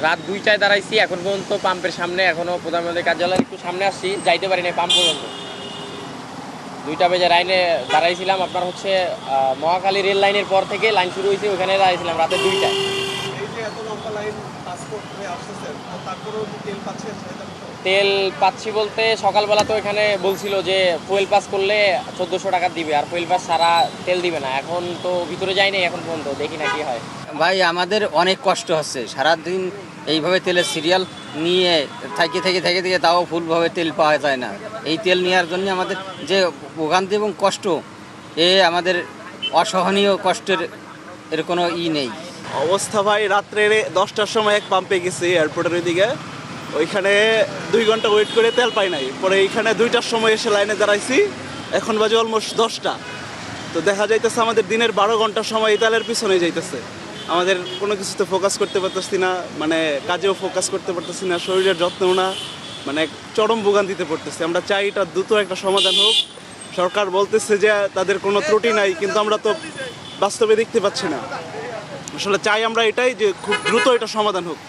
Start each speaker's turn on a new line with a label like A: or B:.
A: রাত 2টায় দাঁড়াইছি, এখন পর্যন্ত পাম্পের সামনে, এখনো প্রধানমন্ত্রী কার্যালয়ের একটু সামনে আসছি, যাইতে পারি না পাম্প পর্যন্ত। 2টা বেজে লাইনে দাঁড়াইছিলাম, আপনার হচ্ছে মহাখালী রেল লাইনের পর থেকে লাইন শুরু হয়েছে, ওখানে দাঁড়াইছিলাম রাতে 2টায়।
B: এই যে এত লম্বা লাইন পাসপোর্ট হয়ে আসতেছেন, তো তারপরেও কি তেল পাচ্ছেন চাহিদা মতো?
A: তেল পাচ্ছি বলতে সকালবেলা তো এখানে বলছিল যে ফুয়েল পাস করলে 1400 টাকা দিবে, আর ফুয়েল পাস ছাড়া তেল দিবে না। এখন তো ভিতরে যাইনি এখন পর্যন্ত, দেখি না কি হয়।
C: ভাই আমাদের অনেক কষ্ট হচ্ছে, সারাদিন এইভাবে তেলের সিরিয়াল নিয়ে থেকে থেকে থেকে থেকে তাও ফুলভাবে তেল পাওয়া যায় না। এই তেল নেওয়ার জন্য আমাদের যে ভোগান্তি এবং কষ্ট, আমাদের অসহনীয় কষ্টের এর কোনো নেই।
D: অবস্থা ভাই, রাত্রে 10টার সময় এক পাম্পে গেছি এয়ারপোর্টের ওইদিকে, ওইখানে 2 ঘন্টা ওয়েট করে তেল পাই নাই। পরে এইখানে 2টার সময় এসে লাইনে দাঁড়াইছি, এখন বাজে অলমোস্ট 10টা। তো দেখা যাইতেছে আমাদের দিনের 12 ঘন্টার সময় এই তেলের পিছনে যাইতেছে। আমাদের কোনো কিছুতে ফোকাস করতে পারতেছি না, মানে কাজেও ফোকাস করতে পারতেছি না, শরীরের যত্নও না, মানে চরম ভোগান্তিতে পড়তেছি। আমরা চাই এটা দ্রুত একটা সমাধান হোক। সরকার বলতেছে যে তাদের কোনো ত্রুটি নাই, কিন্তু আমরা তো বাস্তবে দেখতে পাচ্ছি না। আসলে চাই আমরা এটাই যে খুব দ্রুত এটা সমাধান হোক।